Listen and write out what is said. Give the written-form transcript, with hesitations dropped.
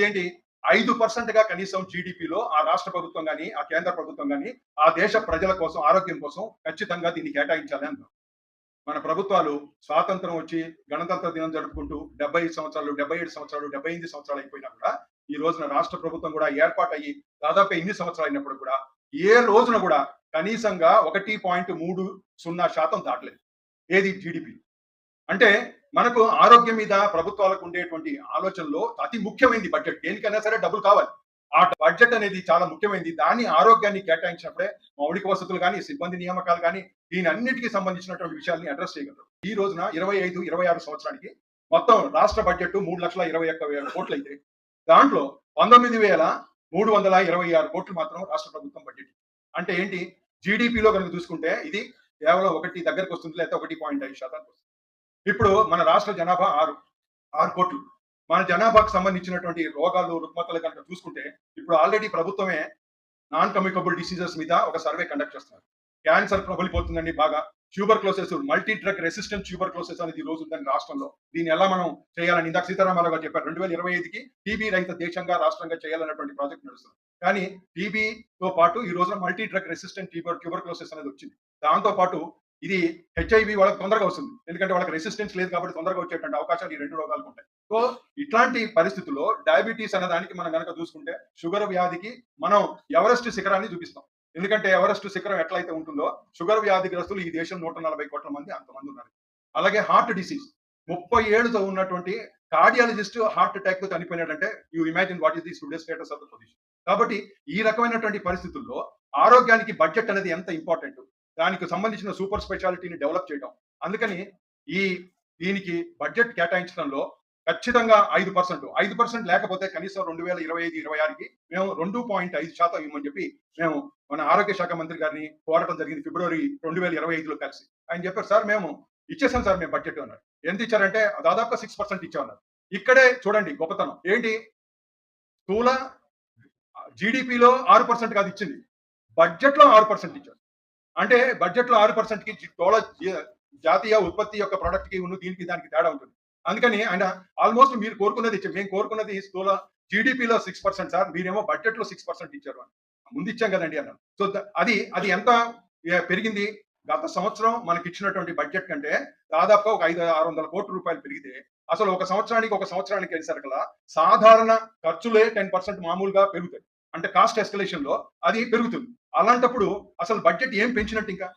ఏంటి 5% గా కనీసం జీడిపిలో ఆ రాష్ట్ర ప్రభుత్వం గాని, ఆ కేంద్ర ప్రభుత్వం గాని, ఆ దేశ ప్రజల కోసం, ఆరోగ్యం కోసం ఖచ్చితంగా దీన్ని కేటాయించాలి అంటున్నాం. మన ప్రభుత్వాలు స్వాతంత్రం వచ్చి గణతంత్ర దినం జరుపుకుంటూ 75 సంవత్సరాలు, 77 సంవత్సరాలు, 78 సంవత్సరాలు అయిపోయినా కూడా ఈ రోజున రాష్ట్ర ప్రభుత్వం కూడా ఏర్పాటయ్యి దాదాపు ఇన్ని సంవత్సరాలు అయినప్పుడు కూడా ఏ రోజున కూడా కనీసంగా 1.30% దాటలేదు. ఏది జీడిపి. అంటే మనకు ఆరోగ్యం మీద ప్రభుత్వాలకు ఉండేటువంటి ఆలోచనలో అతి ముఖ్యమైనది బడ్జెట్. దేనికైనా సరే డబ్బులు కావాలి. ఆ బడ్జెట్ అనేది చాలా ముఖ్యమైనది. దాన్ని ఆరోగ్యాన్ని కేటాయించినప్పుడే మౌలిక వసతులు కానీ, సిబ్బంది నియామకాలు కానీ, దీని అన్నిటికీ సంబంధించినటువంటి విషయాల్ని అడ్రస్ చేయగలరు. ఈ రోజున 25, 26 సంవత్సరానికి మొత్తం రాష్ట్ర బడ్జెట్ 3,21,000 కోట్లు అయితే దాంట్లో 19,326 కోట్లు మాత్రం రాష్ట్ర ప్రభుత్వం బడ్జెట్. అంటే ఏంటి? జీడిపిలో కనుక చూసుకుంటే ఇది కేవలం 1 దగ్గరకు వస్తుంది, లేకపోతే 1.5% వస్తుంది. ఇప్పుడు మన రాష్ట్ర జనాభా 6 కోట్లు. మన జనాభాకు సంబంధించినటువంటి రోగాలు, రుగ్మతలు కనుక చూసుకుంటే ఇప్పుడు ఆల్రెడీ ప్రభుత్వమే నాన్ కమ్యూనికబుల్ డిసీజెస్ మీద ఒక సర్వే కండక్ట్ చేస్తున్నారు. క్యాన్సర్ ప్రబలిపోతుందండి బాగా. Tuberculosis, multi drug resistant tuberculosis అనేది ఈ రోజు ఉందని రాష్ట్రంలో. దీన్ని ఎలా మనం చేయాలని ఇందాక సీతారామారావు గారు చెప్పారు. 2025కి టీబీ రహిత దేశంగా, రాష్ట్రంగా చేయాలన్నటువంటి ప్రాజెక్ట్ నడుస్తుంది. కానీ టీబీతో పాటు ఈ రోజున మల్టీ డ్రగ్ రెసిస్టెంట్ ట్యూబర్క్లోసిస్ అనేది వచ్చింది. దాంతో పాటు ఇది హెచ్ఐవి వాళ్ళకి తొందరగా వస్తుంది. ఎందుకంటే వాళ్ళకి రెసిస్టెన్స్ లేదు కాబట్టి తొందరగా వచ్చేటువంటి అవకాశాలు ఈ 2 రోగాలకు ఉంటాయి. సో ఇట్లాంటి పరిస్థితుల్లో డయాబెటీస్ అనే దానికి మనం కనుక చూసుకుంటే షుగర్ వ్యాధికి మనం ఎవరెస్ట్ శిఖరాన్ని చూపిస్తాం. ఎందుకంటే ఎవరెస్ట్ శిఖరం ఎట్లయితే ఉంటుందో షుగర్ వ్యాధిగ్రస్తులు ఈ దేశం 140 కోట్ల మంది అంతమంది ఉన్నారు. అలాగే హార్ట్ డిసీజ్ 30 ఏళ్లతో ఉన్నటువంటి కార్డియాలజిస్ట్ హార్ట్ అటాక్ తో చనిపోయినాడంటే you imagine what is the today status of the position. కాబట్టి ఈ రకమైనటువంటి పరిస్థితుల్లో ఆరోగ్యానికి బడ్జెట్ అనేది ఎంత ఇంపార్టెంట్, దానికి సంబంధించిన సూపర్ స్పెషాలిటీని డెవలప్ చేయడం. అందుకని దీనికి బడ్జెట్ కేటాయించడంలో ఖచ్చితంగా 5% లేకపోతే కనీసం 2025-26కి మేము 2.5% ఇవ్వమని చెప్పి మేము మన ఆరోగ్య శాఖ మంత్రి గారిని కోరటం జరిగింది ఫిబ్రవరి 2025లో కలిసి. ఆయన చెప్పారు, సార్ మేము ఇచ్చేసాం సార్ మేము బడ్జెట్ అన్నారు. ఎంత ఇచ్చారంటే దాదాపుగా 6% ఇచ్చామన్నారు. ఇక్కడే చూడండి గొప్పతనం ఏంటి. స్థూల జీడిపిలో 6% కాదు ఇచ్చింది, బడ్జెట్ లో 6% ఇచ్చారు. అంటే బడ్జెట్ లో 6%కి స్థూల జాతీయ ఉత్పత్తి యొక్క ప్రొడక్ట్ కి దీనికి దానికి తేడా ఉంటుంది. అందుకని ఆయన ఆల్మోస్ట్ మీరు కోరుకున్నది ఇచ్చారు. మేము కోరుకున్నది స్థూల జీడిపిలో 6% సార్, మీరేమో బడ్జెట్ లో 6% ఇచ్చారు అని. ముందు ఇచ్చాం కదండి అన్నారు. సో అది ఎంత పెరిగింది? గత సంవత్సరం మనకి ఇచ్చినటువంటి బడ్జెట్ కంటే దాదాపుగా ఒక 500-600 కోట్ల రూపాయలు పెరిగితే అసలు ఒక సంవత్సరానికి వెళ్ళేసరికల్లా సాధారణ ఖర్చులే 10% మామూలుగా పెరుగుతాయి. అంటే కాస్ట్ ఎస్కలేషన్ లో అది పెరుగుతుంది. అలాంటప్పుడు అసలు బడ్జెట్ ఏం పెంచినట్టు ఇంకా